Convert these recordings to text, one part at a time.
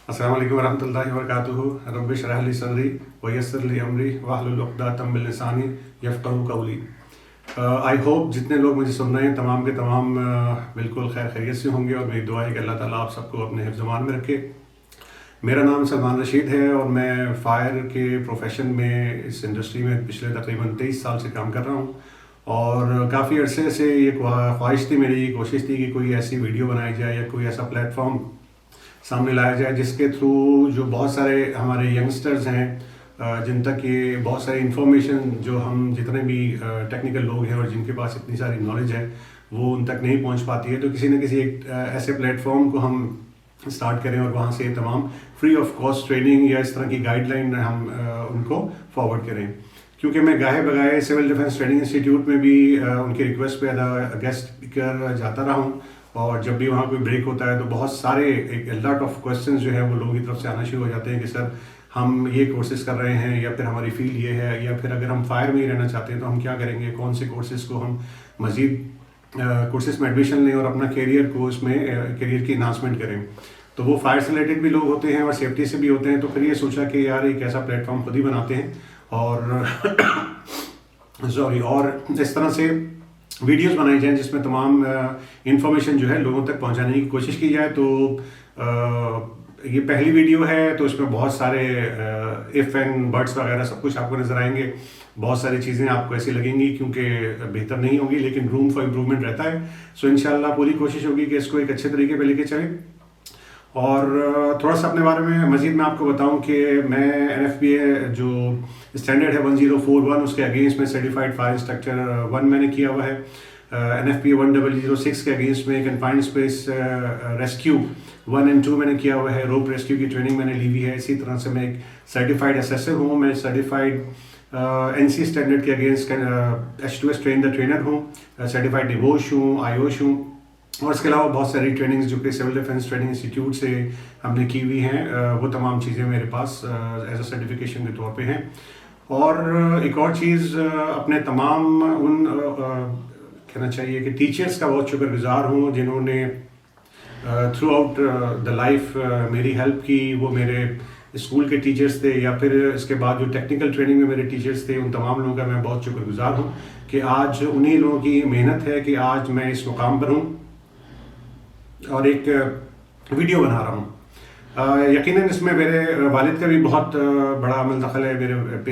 अस्सलाम वालेकुम वरहमतुल्लाहि वबरकातुहू। रब्बि इश्रह ली सदरी व यस्सिर ली अमरी वहलुल उक़दतम मिन लिसानी यफ़क़हू क़ौली। आई होप जितने लोग मुझे सुन रहे हैं तमाम के तमाम बिल्कुल खैर खैरियत से होंगे और मेरी दुआ है कि अल्लाह ताला आप सबको अपने हिफ्ज़-ओ-मान में रखे। मेरा नाम सलमान रशीद है और मैं फ़ायर के प्रोफेशन में इस इंडस्ट्री में पिछले तकरीबन 23 साल से काम कर रहा हूँ। और काफ़ी अरसे से ये ख्वाहिश थी, मेरी ये कोशिश थी कि कोई ऐसी वीडियो बनाई जाए या कोई ऐसा प्लेटफॉर्म सामने लाया जाए जिसके थ्रू जो बहुत सारे हमारे यंगस्टर्स हैं जिन तक ये बहुत सारी इन्फॉर्मेशन जो हम जितने भी टेक्निकल लोग हैं और जिनके पास इतनी सारी नॉलेज है वो उन तक नहीं पहुंच पाती है, तो किसी न किसी एक ऐसे प्लेटफॉर्म को हम स्टार्ट करें और वहाँ से तमाम फ्री ऑफ कॉस्ट ट्रेनिंग या इस तरह की गाइडलाइन हम उनको फॉरवर्ड करें। क्योंकि मैं गाहे बगाए सिविल डिफेंस ट्रेनिंग इंस्टीट्यूट में भी उनकी रिक्वेस्ट पे गेस्ट स्पीकर जाता रहा हूँ और जब भी वहाँ कोई ब्रेक होता है तो बहुत सारे एक लॉट ऑफ क्वेश्चंस जो है वो लोगों की तरफ से आना शुरू हो जाते हैं कि सर हम ये कोर्सेज कर रहे हैं या फिर हमारी फील्ड ये है, या फिर अगर हम फायर में ही रहना चाहते हैं तो हम क्या करेंगे, कौन से कोर्सेज को हम मज़ीद कोर्सेज में एडमिशन लें और अपना करियर को उसमें करियर की इन्हांसमेंट करें। तो वो फायर से रिलेटेड भी लोग होते हैं और सेफ्टी से भी होते हैं। तो फिर ये सोचा कि यार एक ऐसा प्लेटफॉर्म खुद ही बनाते हैं और और इस तरह से वीडियोस बनाई जाएं जिसमें तमाम इंफॉर्मेशन जो है लोगों तक पहुंचाने की कोशिश की जाए। तो ये पहली वीडियो है तो इसमें बहुत सारे इफ एंड बट्स वगैरह सब कुछ आपको नजर आएंगे। बहुत सारी चीज़ें आपको ऐसी लगेंगी क्योंकि बेहतर नहीं होगी, लेकिन रूम फॉर इम्प्रूवमेंट रहता है। सो इंशाल्लाह पूरी कोशिश होगी कि इसको एक अच्छे तरीके पे लेके चलें। और थोड़ा सा अपने बारे में मज़ीद मैं आपको बताऊं कि मैं NFPA जो स्टैंडर्ड है 1041 उसके अगेंस्ट में सर्टिफाइड फायर इंस्ट्रक्टर 1 मैंने किया हुआ है। NFPA 1006 के अगेंस्ट में कन्फाइंड स्पेस रेस्क्यू 1 and 2 मैंने किया हुआ है। रोप रेस्क्यू की ट्रेनिंग मैंने ली हुई है। इसी तरह से मैं एक सर्टिफाइड असेसर हूँ। मैं सर्टिफाइड NC स्टैंडर्ड के against H2S train the trainer हूँ। सर्टिफाइड डिवोश हूँ, IOSH हूँ और इसके अलावा बहुत सारी ट्रेनिंग्स जो कि सिविल डिफेंस ट्रेनिंग इंस्टीट्यूट से हमने की हुई हैं, वो तमाम चीज़ें मेरे पास एज अ सर्टिफिकेशन के तौर पे हैं। और एक और चीज़, अपने तमाम उन कहना चाहिए कि टीचर्स का बहुत शुक्रगुजार हूँ जिन्होंने थ्रू आउट द लाइफ मेरी हेल्प की। वो मेरे स्कूल के टीचर्स थे या फिर इसके बाद जो टेक्निकल ट्रेनिंग में मेरे टीचर्स थे, उन तमाम लोगों का मैं बहुत शुक्रगुजार हूँ कि आज उन्हीं लोगों की मेहनत है कि आज मैं इस मुकाम पर हूँ और एक वीडियो बना रहा हूँ। यकीनन इसमें मेरे वालिद का भी बहुत बड़ा अमल दखल है,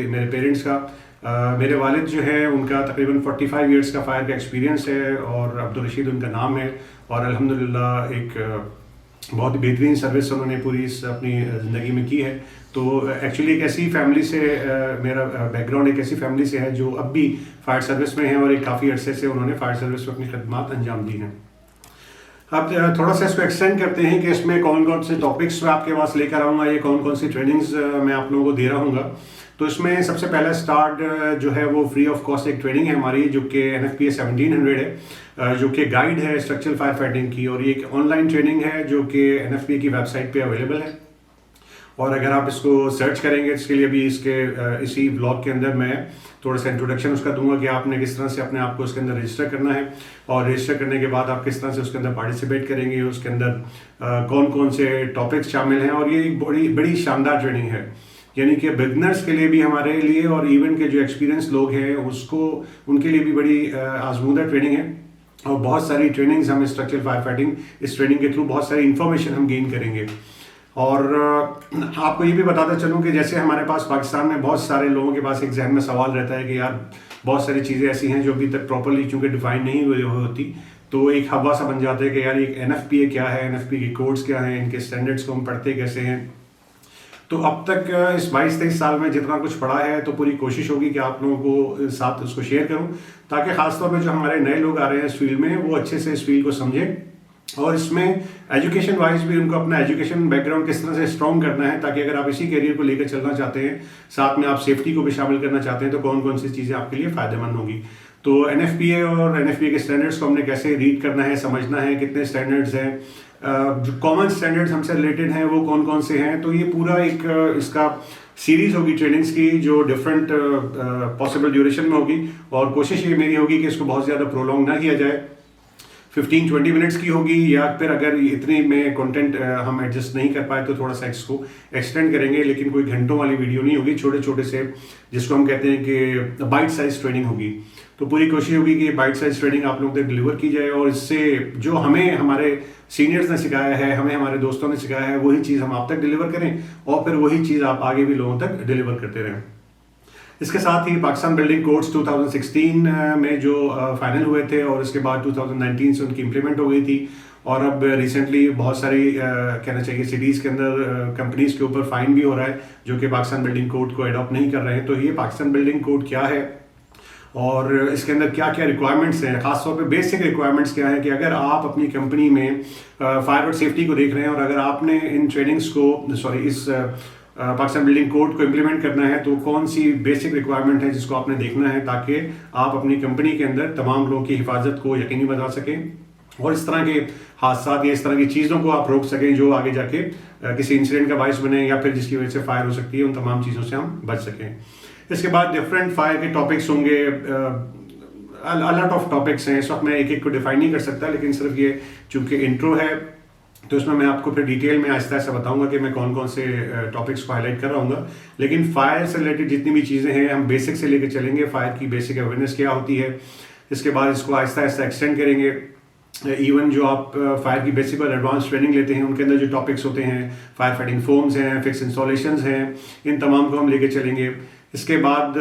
मेरे पेरेंट्स का। मेरे वालिद जो है उनका तकरीबन 45 इयर्स का फायर का एक्सपीरियंस है और अब्दुल रशीद उनका नाम है और अल्हम्दुलिल्लाह एक बहुत ही बेहतरीन सर्विस उन्होंने पूरी अपनी ज़िंदगी में की है। तो एक्चुअली एक ऐसी फैमिली से मेरा बैकग्राउंड एक ऐसी फैमिली से है जो अब भी फायर सर्विस में है और एक काफ़ी अरसे से उन्होंने फायर सर्विस में अपनी खदमात अंजाम दी हैं। अब थोड़ा सा इसको एक्सटेंड करते हैं कि इसमें कौन कौन से टॉपिक्स मैं आपके पास लेकर आऊँगा, ये कौन कौन सी ट्रेनिंग्स मैं आप लोगों को दे रहा हूँ। तो इसमें सबसे पहला स्टार्ट जो है वो फ्री ऑफ कॉस्ट एक ट्रेनिंग है हमारी जो कि NFPA 1700 है, जो कि गाइड है स्ट्रक्चरल फायर फाइटिंग की, और ये एक ऑनलाइन ट्रेनिंग है जो कि NFPA की वेबसाइट पे अवेलेबल है। और अगर आप इसको सर्च करेंगे, इसके लिए भी इसी ब्लॉग के अंदर मैं थोड़ा सा इंट्रोडक्शन उसका दूंगा कि आपने किस तरह से अपने आप को उसके अंदर रजिस्टर करना है और रजिस्टर करने के बाद आप किस तरह से उसके अंदर पार्टिसिपेट करेंगे, उसके अंदर कौन कौन से टॉपिक्स शामिल हैं। और ये एक बड़ी शानदार ट्रेनिंग है, यानी कि बिगनर्स के लिए भी, हमारे लिए, और इवन के जो एक्सपीरियंस लोग हैं उनके लिए भी बड़ी आजमूदा ट्रेनिंग है। और बहुत सारी ट्रेनिंग्स हम स्ट्रक्चरल फायर फाइटिंग इस ट्रेनिंग के थ्रू बहुत सारी इन्फॉर्मेशन हम गेन करेंगे। और आपको ये भी बताता चलूँ कि जैसे हमारे पास पाकिस्तान में बहुत सारे लोगों के पास एक जहन में सवाल रहता है कि यार बहुत सारी चीज़ें ऐसी हैं जो अभी तक प्रॉपरली चूँकि डिफाइन नहीं हुई होती, तो एक हवा सा बन जाता है कि यार एक NFPA क्या है, NFPA के कोड्स क्या हैं, इनके स्टैंडर्ड्स को हम पढ़ते कैसे हैं। तो अब तक इस 22-23 साल में जितना कुछ पढ़ा है तो पूरी कोशिश होगी कि आप लोगों को साथ उसको शेयर करूं, ताकि खासतौर पे जो हमारे नए लोग आ रहे हैं इस फील्ड में वो अच्छे से इस फील्ड को समझें और इसमें एजुकेशन वाइज भी उनको अपना एजुकेशन बैकग्राउंड किस तरह से स्ट्रॉन्ग करना है, ताकि अगर आप इसी करियर को लेकर चलना चाहते हैं, साथ में आप सेफ्टी को भी शामिल करना चाहते हैं, तो कौन कौन सी चीज़ें आपके लिए फ़ायदेमंद होंगी। तो NFPA और NFPA के स्टैंडर्ड्स को हमने कैसे रीड करना है, समझना है, कितने स्टैंडर्ड्स हैं, जो कॉमन स्टैंडर्ड्स हमसे रिलेटेड हैं वो कौन कौन से हैं। तो ये पूरा एक इसका सीरीज होगी ट्रेनिंग्स की जो डिफरेंट पॉसिबल ड्यूरेशन में होगी और कोशिश ये मेरी होगी कि इसको बहुत ज़्यादा प्रोलॉन्ग ना किया जाए। 15-20 मिनट्स की होगी, या फिर अगर इतनी में कंटेंट हम एडजस्ट नहीं कर पाए तो थोड़ा सा इसको एक्सटेंड करेंगे, लेकिन कोई घंटों वाली वीडियो नहीं होगी, छोटे छोटे से जिसको हम कहते हैं कि बाइट साइज ट्रेनिंग होगी। तो पूरी कोशिश होगी कि बाइट साइज ट्रेनिंग आप लोगों तक डिलीवर की जाए, और इससे जो हमें हमारे सीनियर्स ने सिखाया है, हमें हमारे दोस्तों ने सिखाया है, वही चीज़ हम आप तक डिलीवर करें, और फिर वही चीज़ आप आगे भी लोगों तक डिलीवर करते रहें। इसके साथ ही पाकिस्तान बिल्डिंग कोड्स 2016 में जो फाइनल हुए थे, और इसके बाद 2019 से उनकी इम्प्लीमेंट हो गई थी, और अब रिसेंटली बहुत सारी कहना चाहिए सिटीज़ के अंदर कंपनीज के ऊपर फाइन भी हो रहा है जो कि पाकिस्तान बिल्डिंग कोड को अडॉप्ट नहीं कर रहे हैं। तो ये पाकिस्तान बिल्डिंग कोड क्या है और इसके अंदर क्या क्या रिक्वायरमेंट्स हैं, खासतौर पे बेसिक रिक्वायरमेंट्स क्या है कि अगर आप अपनी कंपनी में फायर और सेफ्टी को देख रहे हैं और अगर आपने इन ट्रेनिंग्स को इस पाकिस्तान बिल्डिंग कोड को इम्प्लीमेंट करना है, तो कौन सी बेसिक रिक्वायरमेंट है जिसको आपने देखना है ताकि आप अपनी कंपनी के अंदर तमाम लोगों की हिफाजत को यकीनी बना सकें, और इस तरह के हादसा या इस तरह की चीज़ों को आप रोक सकें जो आगे जाके किसी इंसिडेंट का बायस बने या फिर जिसकी वजह से फायर हो सकती है, उन तमाम चीज़ों से हम बच सकें। इसके बाद डिफरेंट फायर के टॉपिक्स होंगे, अलग ऑफ टॉपिक्स हैं, इस वक्त मैं एक एक को डिफाइन नहीं कर सकता, लेकिन सिर्फ ये चूंकि इंट्रो है तो इसमें मैं आपको फिर डिटेल में आहिस्ता आहिस्ता बताऊंगा कि मैं कौन कौन से टॉपिक्स को हाईलाइट कर रहा हूँ। लेकिन फायर से रिलेटेड जितनी भी चीज़ें हैं हम बेसिक से लेकर चलेंगे, फायर की बेसिक अवेयरनेस क्या होती है, इसके बाद इसको आहिस्ता आहिस्ता एक्सटेंड करेंगे। इवन जो आप फायर की बेसिक और एडवांस ट्रेनिंग लेते हैं उनके अंदर जो टॉपिक्स होते हैं, फायर फाइटिंग फोम्स हैं, फिक्स इंस्टॉलेशंस हैं, इन तमाम को हम लेके चलेंगे। इसके बाद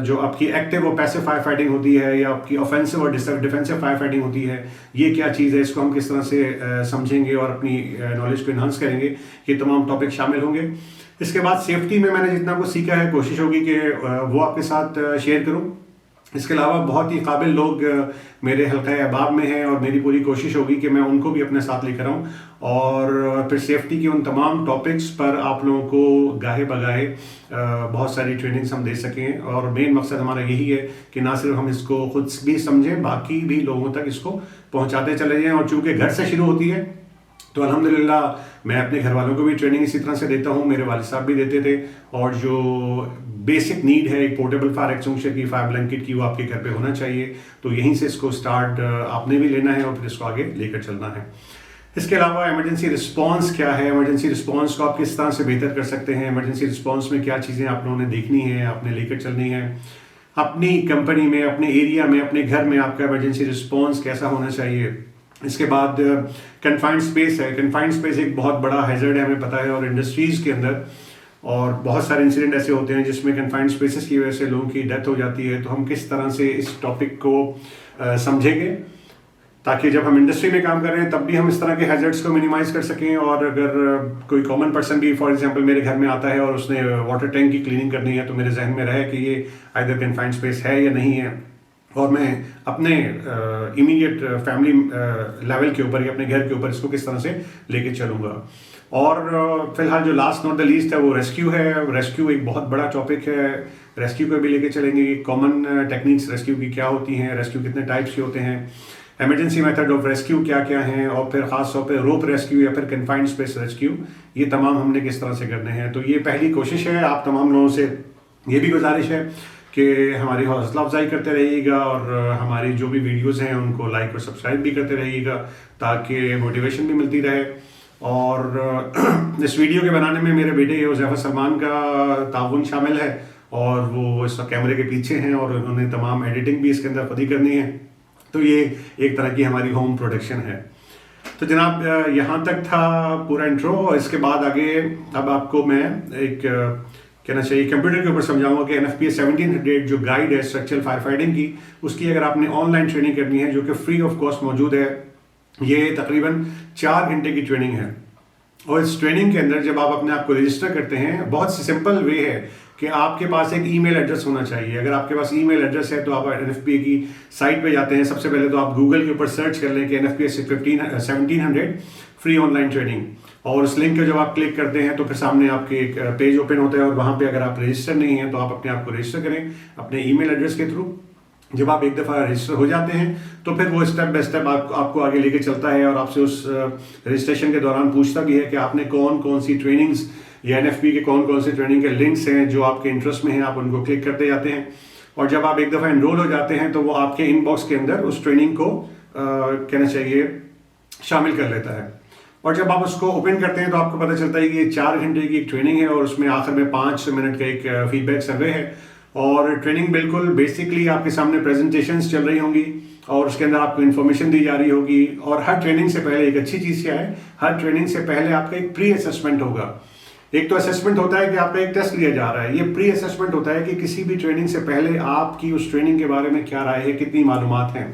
जो आपकी एक्टिव और पैसिव फायर फाइटिंग होती है या आपकी ऑफेंसिव और डिफेंसिव फायर फाइटिंग होती है, ये क्या चीज़ है, इसको हम किस तरह से समझेंगे और अपनी नॉलेज को इन्हांस करेंगे, ये तमाम टॉपिक शामिल होंगे। इसके बाद सेफ्टी में मैंने जितना कुछ सीखा है कोशिश होगी कि वो आपके साथ शेयर करूँ। इसके अलावा बहुत ही काबिल लोग मेरे हल्का अहबाब में हैं और मेरी पूरी कोशिश होगी कि मैं उनको भी अपने साथ लेकर आऊँ और फिर सेफ्टी के उन तमाम टॉपिक्स पर आप लोगों को गाहे बगाहे बहुत सारी ट्रेनिंग्स हम दे सकें। और मेन मकसद हमारा यही है कि ना सिर्फ हम इसको खुद भी समझें, बाकी भी लोगों तक इसको पहुँचाते चले जाएँ। और चूँकि घर से शुरू होती है तो अल्हम्दुलिल्लाह मैं अपने घर वालों को भी ट्रेनिंग इसी तरह से देता हूँ, मेरे वालिद साहब भी देते थे। और जो बेसिक नीड है एक पोर्टेबल फायर एक्सटिंग्विशर की, फायर ब्लैंकेट की, वो आपके घर पे होना चाहिए। तो यहीं से इसको स्टार्ट आपने भी लेना है और फिर इसको आगे लेकर चलना है। इसके अलावा इमरजेंसी रिस्पांस क्या है, इमरजेंसी रिस्पांस को आप किस तरह से बेहतर कर सकते हैं, इमरजेंसी रिस्पांस में क्या चीज़ें आप लोगों ने देखनी है, आपने लेकर चलनी है। अपनी कंपनी में, अपने एरिया में, अपने घर में आपका इमरजेंसी रिस्पांस कैसा होना चाहिए। इसके बाद कन्फाइंड स्पेस है, कन्फाइंड स्पेस एक बहुत बड़ा हैजर्ड है, हमें पता है, और इंडस्ट्रीज़ के अंदर और बहुत सारे इंसिडेंट ऐसे होते हैं जिसमें कन्फाइंड स्पेसेस की वजह से लोगों की डेथ हो जाती है। तो हम किस तरह से इस टॉपिक को समझेंगे ताकि जब हम इंडस्ट्री में काम कर रहे हैं तब भी हम इस तरह के हैजर्ड्स को मिनिमाइज कर सकें। और अगर कोई कॉमन पर्सन भी फॉर एग्जांपल मेरे घर में आता है और उसने वाटर टैंक की क्लीनिंग करनी है, तो मेरे जहन में रहे कि ये आइदर कन्फाइंड स्पेस है या नहीं है, और मैं अपने इमीडिएट फैमिली लेवल के ऊपर या अपने घर के ऊपर इसको किस तरह से लेके चलूँगा। और फिलहाल जो लास्ट नॉट द लीस्ट है वो रेस्क्यू है। रेस्क्यू एक बहुत बड़ा टॉपिक है, रेस्क्यू को भी लेके चलेंगे। कॉमन टेक्निक्स रेस्क्यू की क्या होती हैं, रेस्क्यू कितने टाइप्स के होते हैं, इमरजेंसी मेथड ऑफ रेस्क्यू क्या क्या हैं, और फिर खास तौर पे रोप रेस्क्यू या फिर कन्फाइंड स्पेस रेस्क्यू, ये तमाम हमने किस तरह से करने हैं। तो ये पहली कोशिश है। आप तमाम लोगों से ये भी गुजारिश है कि हमारी हौसला अफजाई करते रहिएगा और हमारी जो भी वीडियोस हैं उनको लाइक और सब्सक्राइब भी करते रहिएगा ताकि मोटिवेशन भी मिलती रहे। और इस वीडियो के बनाने में मेरे बेटे हुज़ैफा सलमान का ताउन शामिल है और वो इस कैमरे के पीछे हैं और उन्होंने तमाम एडिटिंग भी इसके अंदर खुद ही करनी है। तो ये एक तरह की हमारी होम प्रोडक्शन है। तो जनाब यहाँ तक था पूरा इंट्रो। इसके बाद आगे अब आपको मैं एक कहना चाहिए कंप्यूटर के ऊपर समझाऊंगा कि NFPA 1700 जो गाइड है स्ट्रक्चरल फायर फाइटिंग की, उसकी अगर आपने ऑनलाइन ट्रेनिंग करनी है जो कि फ्री ऑफ कॉस्ट मौजूद है। ये तकरीबन 4 घंटे की ट्रेनिंग है और इस ट्रेनिंग के अंदर जब आप अपने आप को रजिस्टर करते हैं, बहुत सिंपल वे है कि आपके पास एक ईमेल एड्रेस होना चाहिए। अगर आपके पास ईमेल एड्रेस है तो आप NFPA की साइट पे जाते हैं। सबसे पहले तो आप गूगल के ऊपर सर्च कर लें कि NFPA 1700 फ्री ऑनलाइन ट्रेनिंग, और उस लिंक पे जब आप क्लिक करते हैं तो फिर सामने आपके एक पेज ओपन होता है और वहाँ पे अगर आप रजिस्टर नहीं हैं तो आप अपने आप को रजिस्टर करें अपने ईमेल एड्रेस के थ्रू। जब आप एक दफ़ा रजिस्टर हो जाते हैं तो फिर वो स्टेप बाय स्टेप आपको आगे लेके चलता है और आपसे उस रजिस्ट्रेशन के दौरान पूछता भी है कि आपने कौन कौन सी ट्रेनिंग्स या NFPA के कौन कौन से ट्रेनिंग के लिंक्स हैं जो आपके इंटरेस्ट में हैं, आप उनको क्लिक करते जाते हैं। और जब आप एक दफ़ा एनरोल हो जाते हैं तो वो आपके इनबॉक्स के अंदर उस ट्रेनिंग को कहना चाहिए शामिल कर लेता है। और जब आप उसको ओपन करते हैं तो आपको पता चलता है कि ये 4 घंटे की एक ट्रेनिंग है और उसमें आखिर में 5 मिनट का एक फीडबैक सर्वे है। और ट्रेनिंग बिल्कुल बेसिकली आपके सामने प्रेजेंटेशंस चल रही होंगी और उसके अंदर आपको इन्फॉर्मेशन दी जा रही होगी। और हर ट्रेनिंग से पहले एक अच्छी चीज़ क्या है, हर ट्रेनिंग से पहले आपका एक प्री असेसमेंट होगा। एक तो असेसमेंट होता है कि आपका एक टेस्ट लिया जा रहा है, ये प्री असेसमेंट होता है कि किसी भी ट्रेनिंग से पहले आपकी उस ट्रेनिंग के बारे में क्या राय है, कितनी मालूमात हैं।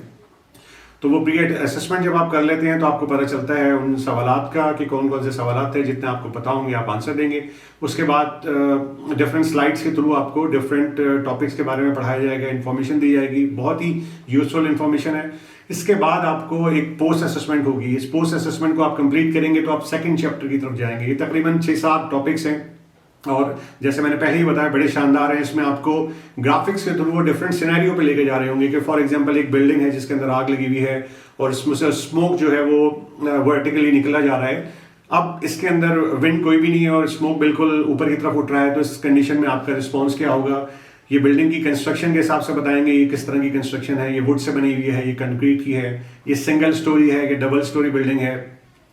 तो वो प्री असेसमेंट जब आप कर लेते हैं तो आपको पता चलता है उन सवालात का कि कौन कौन से सवालात थे, जितने आपको पता होंगे आप आंसर देंगे। उसके बाद डिफरेंट स्लाइड्स के थ्रू आपको डिफरेंट टॉपिक्स के बारे में पढ़ाया जाएगा, इन्फॉर्मेशन दी जाएगी, बहुत ही यूजफुल इन्फॉर्मेशन है। इसके बाद आपको एक पोस्ट असेसमेंट होगी। इस पोस्ट असेसमेंट को आप कंप्लीट करेंगे तो आप सेकंड चैप्टर की तरफ जाएंगे। ये तकरीबन 6-7 टॉपिक्स हैं और जैसे मैंने पहले ही बताया बड़े शानदार हैं। इसमें आपको ग्राफिक्स के थ्रू वो डिफरेंट सिनेरियो पे लेके जा रहे होंगे कि फॉर एग्जांपल एक बिल्डिंग है जिसके अंदर आग लगी हुई है और इसमें से स्मोक जो है वो वर्टिकली निकला जा रहा है। अब इसके अंदर विंड कोई भी नहीं है और स्मोक बिल्कुल ऊपर की तरफ उठ रहा है, तो इस कंडीशन में आपका रिस्पॉन्स क्या होगा। ये बिल्डिंग की कंस्ट्रक्शन के हिसाब से बताएंगे ये किस तरह की कंस्ट्रक्शन है, ये वुड से बनी हुई है, ये कंक्रीट की है, ये सिंगल स्टोरी है, ये डबल स्टोरी बिल्डिंग है,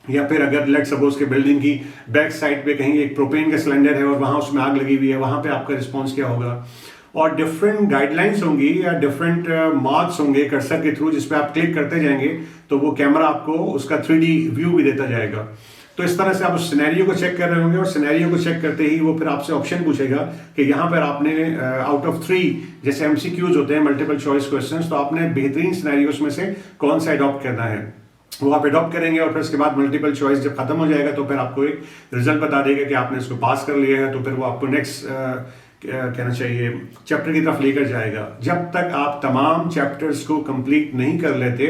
या फिर अगर लेट सपोज के बिल्डिंग की बैक साइड पे कहीं एक प्रोपेन का सिलेंडर है और वहां उसमें आग लगी हुई है, वहां पे आपका रिस्पॉन्स क्या होगा। और डिफरेंट गाइडलाइंस होंगी या डिफरेंट मार्क्स होंगे कर्सर के थ्रू, जिसपे आप क्लिक करते जाएंगे तो वो कैमरा आपको उसका 3D व्यू भी देता जाएगा। तो इस तरह से आप उस सिनेरियो को चेक कर रहे होंगे और सिनेरियो को चेक करते ही वो फिर आपसे ऑप्शन पूछेगा कि यहाँ पर आपने आउट ऑफ 3 जैसे MCQs होते हैं, मल्टीपल चॉइस क्वेश्चंस, तो आपने बेहतरीन सिनेरियोस में से कौन सा अडॉप्ट करना है, वो आप अडॉप्ट करेंगे। और फिर उसके बाद मल्टीपल चॉइस जब खत्म हो जाएगा तो फिर आपको एक रिजल्ट बता देगा कि आपने इसको पास कर लिया है। तो फिर वो आपको नेक्स्ट कहना चाहिए चैप्टर की तरफ लेकर जाएगा। जब तक आप तमाम चैप्टर्स को कंप्लीट नहीं कर लेते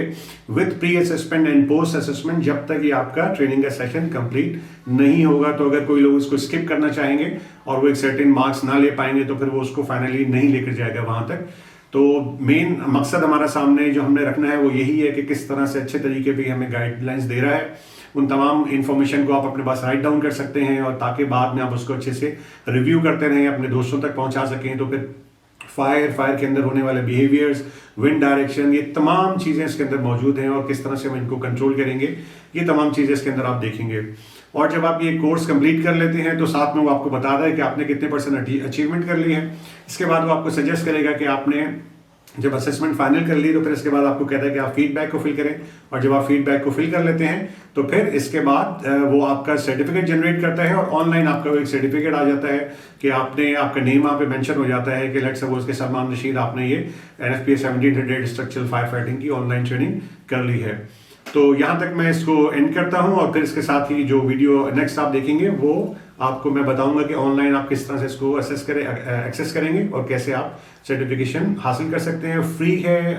with pre assessment and post assessment, जब तक ये आपका ट्रेनिंग का सेशन कंप्लीट नहीं होगा। तो अगर कोई लोग इसको स्किप करना चाहेंगे और वो एक सर्टेन मार्क्स ना ले पाएंगे तो फिर वो उसको फाइनली नहीं लेकर जाएगा वहां तक। तो मेन मकसद हमारा सामने जो हमने रखना है वो यही है कि किस तरह से अच्छे तरीके पे हमें गाइडलाइंस दे रहा है। उन तमाम इन्फॉर्मेशन को आप अपने पास राइट डाउन कर सकते हैं और ताकि बाद में आप उसको अच्छे से रिव्यू करते रहें, अपने दोस्तों तक पहुंचा सकें। तो फिर फायर के अंदर होने वाले बिहेवियर्स, विंड डायरेक्शन, ये तमाम चीज़ें इसके अंदर मौजूद हैं और किस तरह से हम इनको कंट्रोल करेंगे, ये तमाम चीज़ें इसके अंदर आप देखेंगे। और जब आप ये कोर्स कंप्लीट कर लेते हैं तो साथ में वो आपको बता रहा है कि आपने कितने % अचीवमेंट कर ली है। इसके बाद वो आपको सजेस्ट करेगा कि आपने जब असेसमेंट फाइनल कर ली तो फिर इसके बाद आपको कहता है कि आप फीडबैक को फिल करें। और जब आप फीडबैक को फिल कर लेते हैं तो फिर इसके बाद वो आपका सर्टिफिकेट जनरेट करता है और ऑनलाइन आपका एक सर्टिफिकेट आ जाता है कि आपने, आपका नेम वहाँ पे मेंशन हो जाता है कि लेट्स सपोज के सलमान रशीद आपने ये NFPA 1700 स्ट्रक्चरल फायर फाइटिंग की ऑनलाइन ट्रेनिंग कर ली है। तो यहाँ तक मैं इसको एंड करता हूँ और फिर इसके साथ ही जो वीडियो नेक्स्ट आप देखेंगे वो आपको मैं बताऊंगा कि ऑनलाइन आप किस तरह से इसको एक्सेस करेंगे और कैसे आप सर्टिफिकेशन हासिल कर सकते हैं। फ्री है,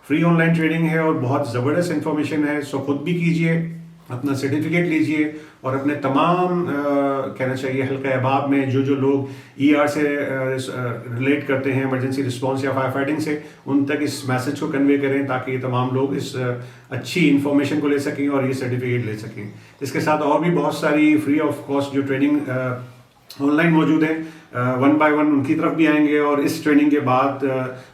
फ्री ऑनलाइन ट्रेनिंग है और बहुत ज़बरदस्त इंफॉर्मेशन है। सो खुद भी कीजिए, अपना सर्टिफिकेट लीजिए और अपने तमाम कहना चाहिए हल्का अहबाब में जो लोग ER से रिलेट करते हैं, इमरजेंसी रिस्पॉन्स या फायर फाइटिंग से, उन तक इस मैसेज को कन्वे करें ताकि ये तमाम लोग इस अच्छी इंफॉर्मेशन को ले सकें और ये सर्टिफिकेट ले सकें। इसके साथ और भी बहुत सारी फ्री ऑफ कॉस्ट जो ट्रेनिंग ऑनलाइन मौजूद है, 1 by 1 उनकी तरफ भी आएंगे। और इस ट्रेनिंग के बाद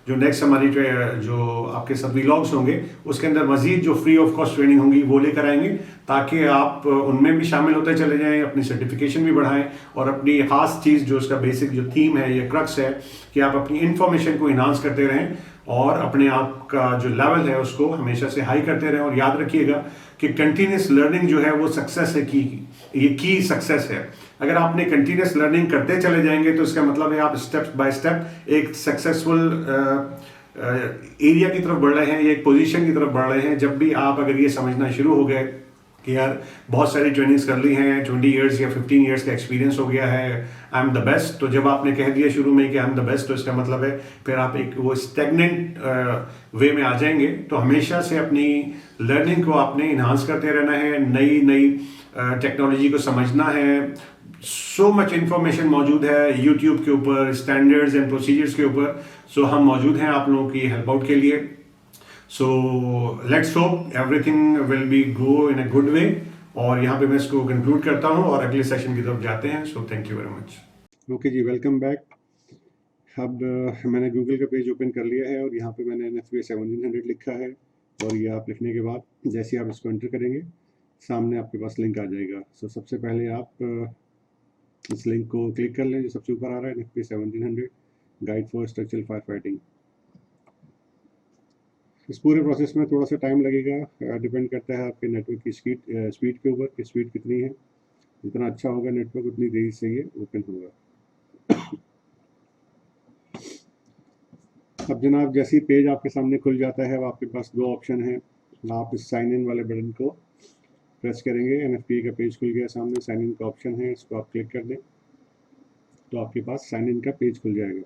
जो नेक्स्ट हमारी जो आपके साथ व्लॉग्स होंगे उसके अंदर मजीद जो फ्री ऑफ कॉस्ट ट्रेनिंग होंगी वो लेकर आएंगे ताकि आप उनमें भी शामिल होते चले जाएं, अपनी सर्टिफिकेशन भी बढ़ाएं और अपनी खास चीज़ जो उसका बेसिक जो थीम है या क्रक्स है कि आप अपनी इंफॉर्मेशन को इन्हांस करते रहें और अपने आप का जो लेवल है उसको हमेशा से हाई करते रहें। और याद रखिएगा कि कंटिन्यूस लर्निंग जो है वो सक्सेस है, की सक्सेस है। अगर आपने कंटिन्यूस लर्निंग करते चले जाएंगे तो इसका मतलब है आप स्टेप बाय स्टेप एक सक्सेसफुल एरिया की तरफ बढ़ रहे हैं या एक पोजीशन की तरफ बढ़ रहे हैं। जब भी आप अगर ये समझना शुरू हो गए कि यार बहुत सारी ट्रेनिंग्स कर ली हैं, 20 ईयर्स या 15 ईयर्स का एक्सपीरियंस हो गया है, आई एम द बेस्ट, तो जब आपने कह दिया शुरू में कि आई एम द बेस्ट तो इसका मतलब है फिर आप एक वो स्टेगनेंट वे में आ जाएंगे। तो हमेशा से अपनी लर्निंग को आपने इन्हांस करते रहना है, नई नई टेक्नोलॉजी को समझना है। सो मच इंफॉर्मेशन मौजूद है यूट्यूब के ऊपर, स्टैंडर्ड्स एंड प्रोसीजर्स के ऊपर। सो हम मौजूद हैं आप लोगों की हेल्प आउट के लिए। So let's hope everything will be go in a good way. और यहाँ पे मैं इसको कंक्लूड करता हूँ और अगले सेशन की तरफ जाते हैं। So thank you very much. Okay जी, वेलकम बैक। अब मैंने गूगल का पेज ओपन कर लिया है और यहाँ पे मैंने NFPA 1700 लिखा है और ये आप लिखने के बाद जैसे आप इसको एंटर करेंगे सामने आपके पास लिंक आ जाएगा। सो सबसे पहले आप इस लिंक को क्लिक कर लें जो सबसे ऊपर आ रहा है, NFPA 1700 guide for structural fire fighting. इस पूरे प्रोसेस में थोड़ा सा टाइम लगेगा, डिपेंड करता है आपके नेटवर्क की स्पीड के ऊपर कि स्पीड कितनी है। जितना अच्छा होगा नेटवर्क उतनी तेज़ी से ये ओपन होगा। अब जनाब जैसे ही पेज आपके सामने खुल जाता है, अब आपके पास दो ऑप्शन हैं। आप इस साइन इन वाले बटन को प्रेस करेंगे, NFPA का पेज खुल गया सामने, साइन इन का ऑप्शन है, इसको आप क्लिक कर दें तो आपके पास साइन इन का पेज खुल जाएगा।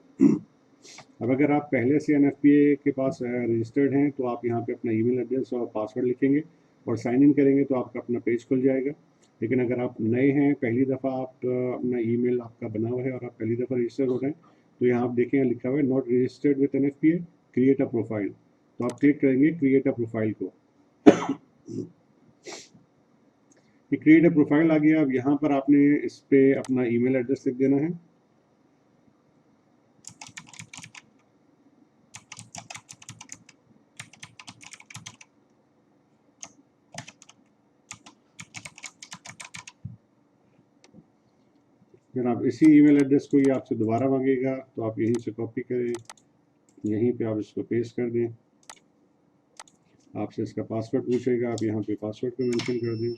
अब अगर आप पहले से NFPA के पास रजिस्टर्ड हैं तो आप यहाँ पे अपना ईमेल एड्रेस और पासवर्ड लिखेंगे और साइन इन करेंगे तो आपका अपना पेज खुल जाएगा। लेकिन अगर आप नए हैं, पहली दफ़ा आप अपना ईमेल आपका बना हुआ है और आप पहली दफ़ा रजिस्टर हो रहे हैं, तो यहाँ आप देखेंगे लिखा हुआ है not registered with NFPA, create a profile. तो आप क्लिक करेंगे क्रिएट अ प्रोफाइल को। ये क्रिएट अ प्रोफाइल आ गया। अब यहाँ पर आपने इस पे अपना ईमेल एड्रेस लिख देना है। जनाब इसी ईमेल एड्रेस को ये आपसे दोबारा मांगेगा, तो आप यहीं से कॉपी करें, यहीं पे आप इसको पेस्ट कर दें। आपसे इसका पासवर्ड पूछेगा, आप यहाँ पे पासवर्ड को मेंशन कर दें।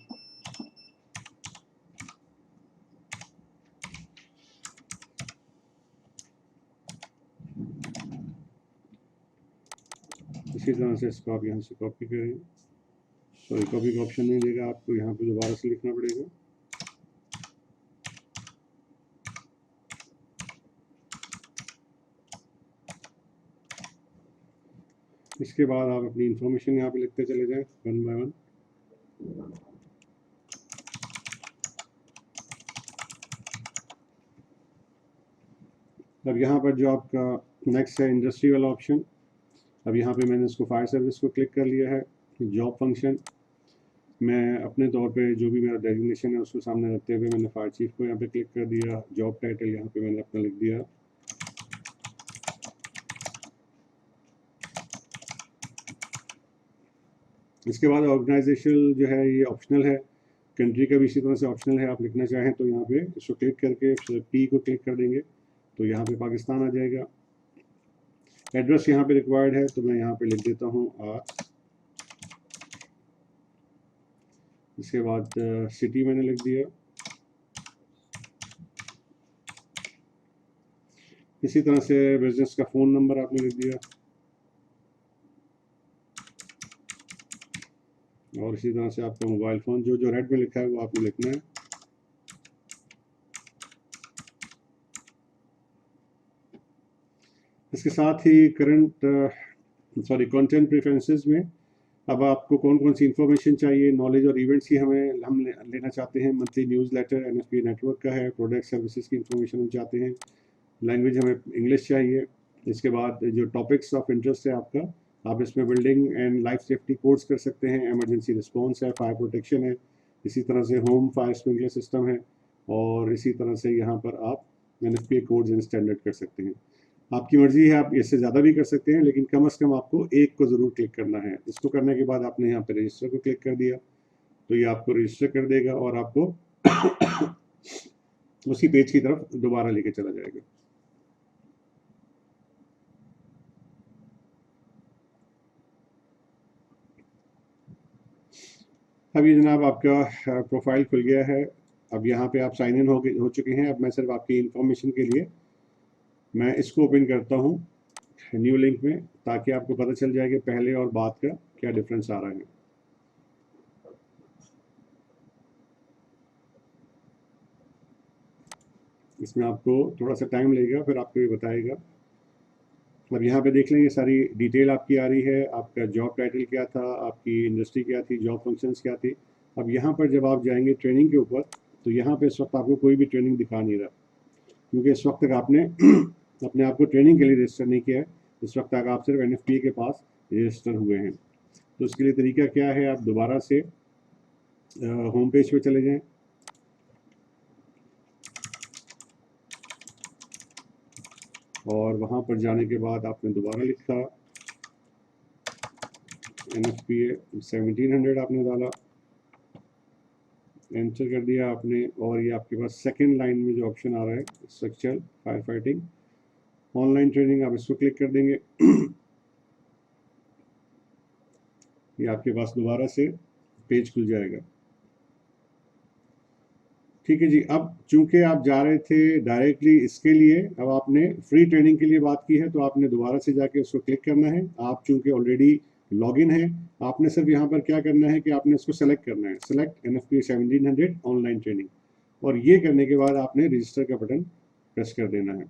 इसी तरह से इसको आप यहाँ से कॉपी करें। सॉरी, कॉपी का ऑप्शन नहीं देगा, आपको यहाँ पे दोबारा से लिखना पड़ेगा। इसके बाद आप अपनी इंफॉर्मेशन यहाँ पे लिखते चले जाएं वन बाय वन। अब यहाँ पर जो आपका नेक्स्ट है इंडस्ट्री वाला ऑप्शन, अब यहाँ पे मैंने इसको फायर सर्विस को क्लिक कर लिया है। जॉब फंक्शन, मैं अपने तौर पे जो भी मेरा डेजिग्नेशन है उसको सामने रखते हुए मैंने फायर चीफ को यहाँ पे क्लिक कर दिया। जॉब टाइटल यहाँ पे मैंने अपना लिख दिया। इसके बाद ऑर्गेनाइजेशन जो है ये ऑप्शनल है, कंट्री का भी इसी तरह से ऑप्शनल है। आप लिखना चाहें तो यहाँ पे इसको क्लिक करके पी को क्लिक कर देंगे तो यहाँ पे पाकिस्तान आ जाएगा। एड्रेस यहाँ पे रिक्वायर्ड है तो मैं यहाँ पे लिख देता हूँ आर। इसके बाद सिटी मैंने लिख दिया। इसी तरह से बिजनेस का फ़ोन नंबर आपने लिख दिया और इसी तरह से आपका मोबाइल फ़ोन जो जो रेड में लिखा है वो आपने लिखना है। इसके साथ ही कंटेंट प्रेफरेंसेस में अब आपको कौन कौन सी इन्फॉर्मेशन चाहिए, नॉलेज और इवेंट्स की हम लेना चाहते हैं। Monthly newsletter NFPA network का है। प्रोडक्ट सर्विसेज की इन्फॉर्मेशन हम चाहते हैं। लैंग्वेज हमें इंग्लिश चाहिए। इसके बाद जो टॉपिक्स ऑफ इंटरेस्ट है आपका, आप इसमें building and life safety course कर सकते हैं। एमरजेंसी रिस्पॉन्स है, फायर प्रोटेक्शन है, इसी तरह से होम फायर स्प्रिंकलर सिस्टम है और इसी तरह से यहाँ पर आप NFPA कोड्स एंड स्टैंडर्ड कर सकते हैं। आपकी मर्जी है, आप इससे ज़्यादा भी कर सकते हैं, लेकिन कम से कम आपको एक को ज़रूर क्लिक करना है। इसको करने के बाद आपने यहाँ पे रजिस्टर को क्लिक कर दिया तो ये आपको रजिस्टर कर देगा और आपको उसी पेज की तरफ दोबारा लेके चला जाएगा। अब ये जनाब आपका प्रोफाइल खुल गया है। अब यहाँ पे आप साइन इन हो चुके हैं। अब मैं सिर्फ आपकी इंफॉर्मेशन के लिए मैं इसको ओपन करता हूँ न्यू लिंक में, ताकि आपको पता चल जाए कि पहले और बाद का क्या डिफरेंस आ रहा है। इसमें आपको थोड़ा सा टाइम लगेगा, फिर आपको ये बताएगा। अब यहाँ पे देख लें, ये सारी डिटेल आपकी आ रही है। आपका जॉब टाइटल क्या था, आपकी इंडस्ट्री क्या थी, जॉब फंक्शंस क्या थी। अब यहाँ पर जब आप जाएंगे ट्रेनिंग के ऊपर, तो यहाँ पे इस वक्त आपको कोई भी ट्रेनिंग दिखा नहीं रहा, क्योंकि इस वक्त तक आपने अपने आप को ट्रेनिंग के लिए रजिस्टर नहीं किया है। इस वक्त तक आप सिर्फ NFPA के पास रजिस्टर हुए हैं। तो इसके लिए तरीका क्या है, आप दोबारा से होम पेज पे चले जाएं और वहाँ पर जाने के बाद आपने दोबारा लिखा NFPA 1700 आपने डाला, एंटर कर दिया आपने, और ये आपके पास सेकेंड लाइन में जो ऑप्शन आ रहा है structural fire fighting online training, आप इसको क्लिक कर देंगे। ये आपके पास दोबारा से पेज खुल जाएगा। ठीक है जी, अब चूंकि आप जा रहे थे डायरेक्टली इसके लिए, अब आपने फ्री ट्रेनिंग के लिए बात की है तो आपने दोबारा से जाके उसको क्लिक करना है। आप चूंकि ऑलरेडी लॉगिन है, आपने सिर्फ यहाँ पर क्या करना है कि आपने इसको सेलेक्ट करना है, सेलेक्ट NFPA 1700 ऑनलाइन ट्रेनिंग, और ये करने के बाद आपने रजिस्टर का बटन प्रेस कर देना है।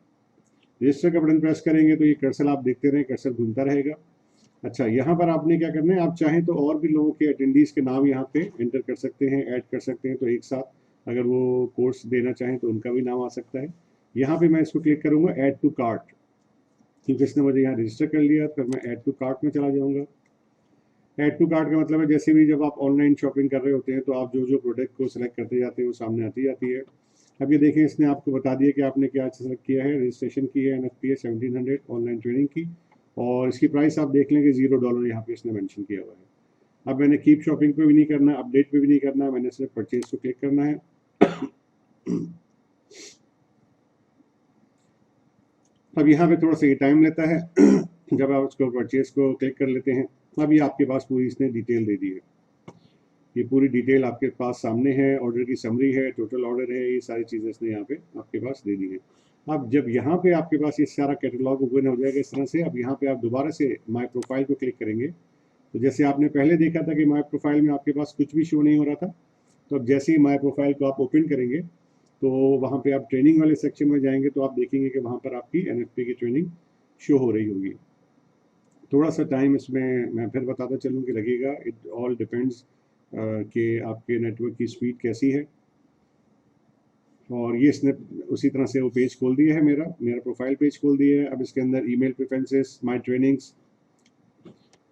रजिस्टर का बटन प्रेस करेंगे तो ये कर्सर आप देखते रहें, कर्सर घूमता रहेगा। अच्छा, यहाँ पर आपने क्या करना है, आप चाहें तो और भी लोगों के अटेंडीज के नाम यहाँ पे एंटर कर सकते हैं, ऐड कर सकते हैं, तो एक साथ अगर वो कोर्स देना चाहें तो उनका भी नाम आ सकता है। यहाँ पे मैं इसको क्लिक करूँगा ऐड टू कार्ट, क्योंकि इसने मुझे यहाँ रजिस्टर कर लिया, फिर मैं ऐड टू कार्ट में चला जाऊँगा। ऐड टू कार्ट का मतलब है जैसे भी जब आप ऑनलाइन शॉपिंग कर रहे होते हैं तो आप जो जो प्रोडक्ट को सिलेक्ट करते जाते हैं वो सामने आती जाती है। अब ये देखें, इसने आपको बता दिया कि आपने क्या सेलेक्ट किया है, रजिस्ट्रेशन की है NFPA 1700 ऑनलाइन ट्रेनिंग की, और इसकी प्राइस आप देख लेंगे $0 यहाँ पे इसने मेंशन किया हुआ है। अब मैंने कीप शॉपिंग पे भी नहीं करना, अपडेट पे भी नहीं करना, मैंने सिर्फ परचेज को क्लिक करना है। अब यहाँ पे थोड़ा सा ये टाइम लेता है जब आप उसको परचेज को क्लिक कर लेते हैं। अब ये आपके पास पूरी इसने डिटेल दे दी है, ये पूरी डिटेल आपके पास सामने है, ऑर्डर की समरी है, टोटल ऑर्डर है, ये सारी चीज़ें इसने यहाँ पे आपके पास दे दी है। अब जब यहाँ पे आपके पास ये सारा कैटलॉग ओपन हो जाएगा इस तरह से, अब यहाँ पे आप दोबारा से माय प्रोफाइल को क्लिक करेंगे तो जैसे आपने पहले देखा था कि माय प्रोफाइल में आपके पास कुछ भी शो नहीं हो रहा था, तो अब जैसे ही माय प्रोफाइल को आप ओपन करेंगे तो वहाँ पे आप ट्रेनिंग वाले सेक्शन में जाएंगे तो आप देखेंगे कि वहाँ पर आपकी NFPA की ट्रेनिंग शो हो रही होगी। थोड़ा सा टाइम इसमें मैं फिर बताता चलूँ कि लगेगा, इट ऑल डिपेंड्स कि आपके नेटवर्क की स्पीड कैसी है। और ये इसने उसी तरह से वो पेज खोल दिया है, मेरा प्रोफाइल पेज खोल दिया है। अब इसके अंदर email preferences, my trainings,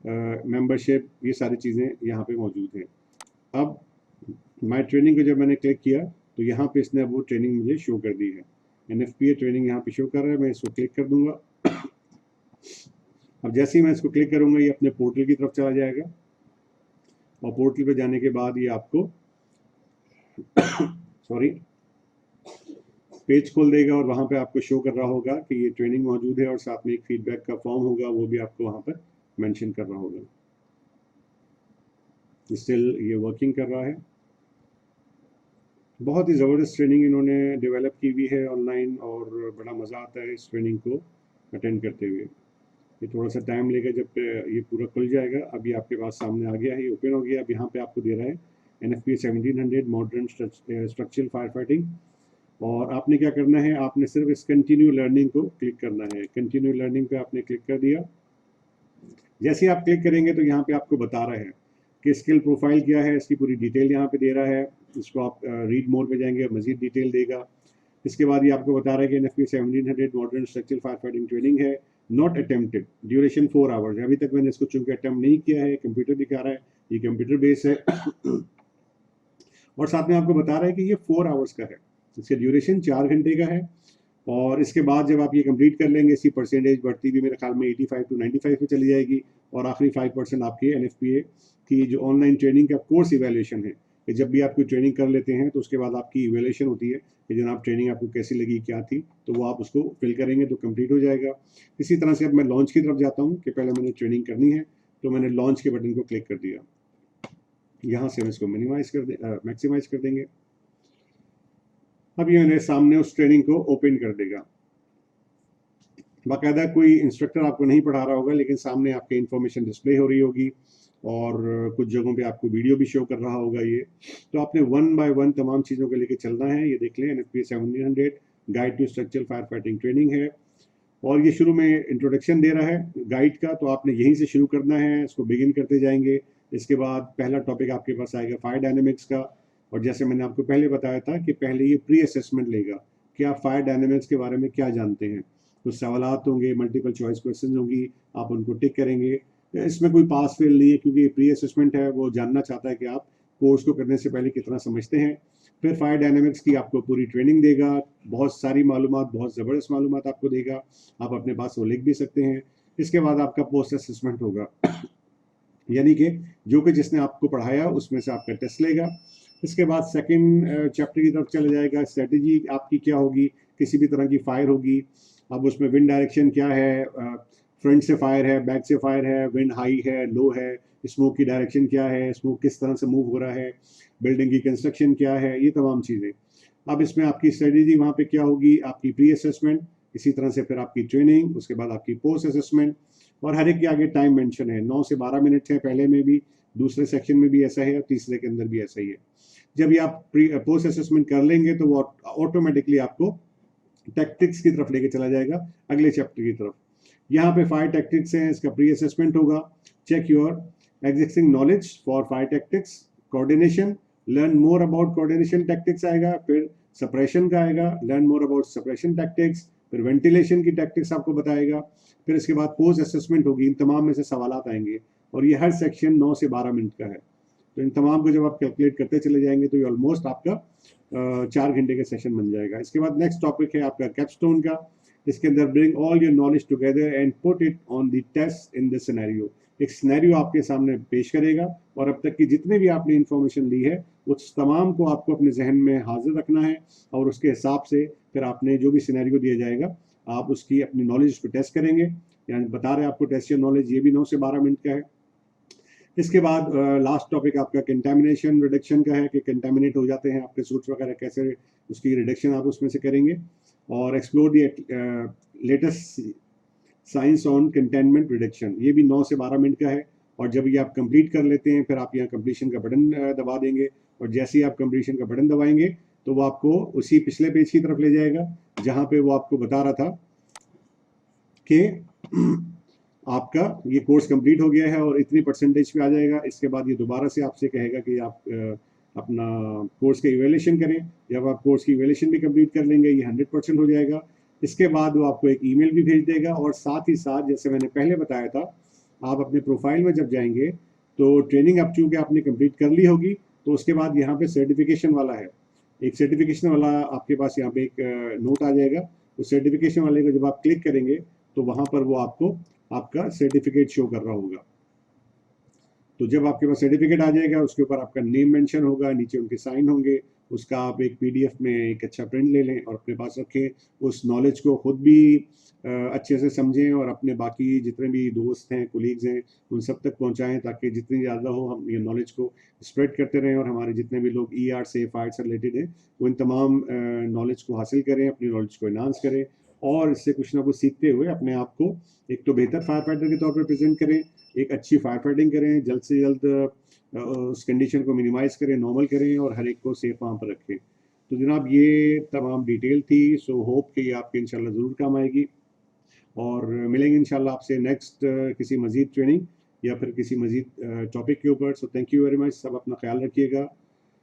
membership, ये सारी चीज़ें यहाँ पे मौजूद हैं। अब माय ट्रेनिंग को जब मैंने क्लिक किया तो यहाँ पे इसने अब वो ट्रेनिंग मुझे शो कर दी है, NFPA ट्रेनिंग यहाँ पे शो कर रहा है। मैं इसको क्लिक कर दूंगा। अब जैसे ही मैं इसको क्लिक करूँगा ये अपने पोर्टल की तरफ चला जाएगा, और पोर्टल पे जाने के बाद ये आपको सॉरी पेज खोल देगा, और वहाँ पे आपको शो कर रहा होगा कि ये ट्रेनिंग मौजूद है, और साथ में एक फीडबैक का फॉर्म होगा, वो भी आपको वहाँ पर मेंशन कर रहा होगा। स्टिल ये वर्किंग कर रहा है। बहुत ही ज़बरदस्त ट्रेनिंग इन्होंने डेवलप की हुई है ऑनलाइन, और बड़ा मज़ा आता है इस ट्रेनिंग को अटेंड करते हुए। ये थोड़ा सा टाइम लेगा, जब ये पूरा खुल जाएगा। अब ये आपके पास सामने आ गया है, ये ओपन हो गया। अब यहाँ पे आपको दे रहा है NFPA 1700 modern structural fire fighting, और आपने क्या करना है, आपने सिर्फ इस कंटिन्यू लर्निंग को क्लिक करना है। कंटिन्यू लर्निंग पे आपने क्लिक कर दिया। जैसे ही आप क्लिक करेंगे तो यहाँ पे आपको बता रहा है कि स्किल प्रोफाइल क्या है, इसकी पूरी डिटेल यहाँ पे दे रहा है। इसको आप रीड मोड पे जाएंगे, मजीद डिटेल देगा। इसके बाद ये आपको बता रहा है कि NFPA 1700 modern structural fire fighting training है, नॉट अटेम्प्टेड, ड्यूरेशन 4 आवर्स है। अभी तक मैंने इसको चूंकि अटेम्प्ट नहीं किया है, कंप्यूटर दिखा रहा है, ये कंप्यूटर बेस है और साथ में आपको बता रहा है कि ये 4 आवर्स का है, इसका ड्यूरेशन 4 घंटे का है। और इसके बाद जब आप ये कंप्लीट कर लेंगे, इसकी परसेंटेज बढ़ती भी मेरे ख्याल में 85 to 95 पे चली जाएगी, और आखिरी 5% आपके NFPA की जो ऑनलाइन ट्रेनिंग का कोर्स इवैल्यूएशन है, कि जब भी आप कोई ट्रेनिंग कर लेते हैं तो उसके बाद आपकी इवैल्यूएशन होती है कि जनाब ट्रेनिंग आपको कैसी लगी, क्या थी, तो वो आप उसको फिल करेंगे तो कंप्लीट हो जाएगा। इसी तरह से अब मैं लॉन्च की तरफ जाता हूँ कि पहले मैंने ट्रेनिंग करनी है, तो मैंने लॉन्च के बटन को क्लिक कर दिया। यहाँ से हम इसको मैक्सिमाइज कर देंगे। अब ये मेरे सामने उस ट्रेनिंग को ओपन कर देगा। बाकायदा कोई इंस्ट्रक्टर आपको नहीं पढ़ा रहा होगा, लेकिन सामने आपके इंफॉर्मेशन डिस्प्ले हो रही होगी, और कुछ जगहों पे आपको वीडियो भी शो कर रहा होगा। ये तो आपने 1 by 1 तमाम चीज़ों को लेके चलना है। ये देख लें, NFPA 1700 guide to structural fire fighting training है, और ये शुरू में इंट्रोडक्शन दे रहा है गाइड का, तो आपने यहीं से शुरू करना है, इसको बिगिन करते जाएंगे। इसके बाद पहला टॉपिक आपके पास आएगा फायर डायनेमिक्स का, और जैसे मैंने आपको पहले बताया था कि पहले ये प्री असेसमेंट लेगा कि आप फायर डायनेमिक्स के बारे में क्या जानते हैं। कुछ सवालात होंगे, मल्टीपल चॉइस क्वेश्चन होंगी, आप उनको टिक करेंगे। इसमें कोई पास फेल नहीं है, क्योंकि ये प्री असेसमेंट है, वो जानना चाहता है कि आप कोर्स को करने से पहले कितना समझते हैं। फिर फायर डायनेमिक्स की आपको पूरी ट्रेनिंग देगा, बहुत सारी मालूमात, बहुत ज़बरदस्त मालूमात आपको देगा, आप अपने पास वो लिख भी सकते हैं। इसके बाद आपका पोस्ट असेसमेंट होगा। यानी कि जो कि जिसने आपको पढ़ाया उसमें से आपका टेस्ट लेगा। इसके बाद सेकंड चैप्टर की तरफ चला जाएगा। स्ट्रेटजी आपकी क्या होगी, किसी भी तरह की फायर होगी, अब उसमें विंड डायरेक्शन क्या है, फ्रंट से फायर है, बैक से फायर है, विंड हाई है, लो है, स्मोक की डायरेक्शन क्या है, स्मोक किस तरह से मूव हो रहा है, बिल्डिंग की कंस्ट्रक्शन क्या है, ये तमाम चीज़ें। अब इसमें आपकी स्ट्रेटजी वहाँ पे क्या होगी, आपकी प्री असेसमेंट, इसी तरह से फिर आपकी ट्रेनिंग, उसके बाद आपकी पोस्ट असेसमेंट, और हर एक के आगे टाइम मेंशन है, 9 से 12 मिनट है पहले में भी, दूसरे सेक्शन में भी ऐसा है और तीसरे के अंदर भी ऐसा ही है। जब ये आप पोस्ट असेसमेंट कर लेंगे तो वो ऑटोमेटिकली आपको टैक्टिक्स की तरफ लेके चला जाएगा, अगले चैप्टर की तरफ। यहाँ पे फायर टैक्टिक्स हैं, इसका प्री असेसमेंट होगा, check your existing knowledge for fire tactics, coordination, learn more about coordination tactics आएगा, फिर सप्रेशन का आएगा, learn more about suppression tactics, फिर वेंटिलेशन की टैक्टिक्स आपको बताएगा, फिर इसके बाद पोस्ट असेसमेंट होगी। इन तमाम में से सवाल आएंगे और ये हर सेक्शन 9 से 12 मिनट का है। तो इन तमाम को जब आप कैलकुलेट करते चले जाएंगे तो ये ऑलमोस्ट आपका 4 घंटे का सेशन बन जाएगा। इसके बाद नेक्स्ट टॉपिक है आपका कैपस्टोन का। इसके अंदर bring all your knowledge together and put it on the test in the scenario. एक सिनेरियो आपके सामने पेश करेगा और अब तक की जितने भी आपने इंफॉर्मेशन ली है उस तमाम को आपको अपने जहन में हाजिर रखना है और उसके हिसाब से फिर आपने जो भी सिनेरियो दिया जाएगा आप उसकी अपनी नॉलेज को टेस्ट करेंगे। यानी बता रहे हैं आपको टेस्ट योर नॉलेज, ये भी 9 से 12 मिनट का है। इसके बाद लास्ट टॉपिक आपका कंटेमिनेशन रिडक्शन का है कि कंटेमिनेट हो जाते हैं आपके सूट्स वगैरह, कैसे उसकी रिडक्शन आप उसमें से करेंगे, और explore the latest science on containment reduction, ये भी 9 से 12 मिनट का है। और जब ये आप कंप्लीट कर लेते हैं फिर आप यहाँ कंप्लीशन का बटन दबा देंगे और जैसे ही आप कंप्लीशन का बटन दबाएंगे तो वो आपको उसी पिछले पेज की तरफ ले जाएगा जहाँ पे वो आपको बता रहा था कि आपका ये कोर्स कंप्लीट हो गया है और इतनी परसेंटेज पे आ जाएगा। इसके बाद ये दोबारा से आपसे कहेगा कि आप अपना कोर्स का इवेल्यूशन करें। जब आप कोर्स की इवेल्यूशन भी कंप्लीट कर लेंगे ये 100% हो जाएगा। इसके बाद वो आपको एक ईमेल भी भेज देगा और साथ ही साथ जैसे मैंने पहले बताया था आप अपने प्रोफाइल में जब जाएंगे तो ट्रेनिंग अब चूँकि आपने कंप्लीट कर ली होगी तो उसके बाद यहाँ पे सर्टिफिकेशन वाला है, एक सर्टिफिकेशन वाला आपके पास यहाँ पे एक नोट आ जाएगा। उस सर्टिफिकेशन वाले को जब आप क्लिक करेंगे तो वहाँ पर वो आपको आपका सर्टिफिकेट शो कर रहा होगा। तो जब आपके पास सर्टिफिकेट आ जाएगा उसके ऊपर आपका नेम मेंशन होगा, नीचे उनके साइन होंगे, उसका आप एक पीडीएफ में एक अच्छा प्रिंट ले लें और अपने पास रखें। उस नॉलेज को खुद भी अच्छे से समझें और अपने बाकी जितने भी दोस्त हैं, कोलीग्स हैं, उन सब तक पहुंचाएं ताकि जितनी ज़्यादा हो हम ये नॉलेज को स्प्रेड करते रहें और हमारे जितने भी लोग ईआर से फायर से रिलेटेड हैं वो इन तमाम नॉलेज को हासिल करें, अपनी नॉलेज को इन्हांस करें और इससे कुछ ना कुछ सीखते हुए अपने आप को एक तो बेहतर फायर फाइटर के तौर पर प्रेजेंट करें, एक अच्छी फायर फाइटिंग करें, जल्द से जल्द उस कंडीशन को मिनिमाइज करें, नॉर्मल करें और हर एक को सेफ वहाँ पर रखें। तो जनाब ये तमाम डिटेल थी। सो होप कि ये आपके इंशाल्लाह ज़रूर काम आएगी और मिलेंगे इंशाल्लाह आपसे नेक्स्ट किसी मज़ीद ट्रेनिंग या फिर किसी मज़ीद टॉपिक के ऊपर। सो थैंक यू वेरी मच, सब अपना ख्याल रखिएगा।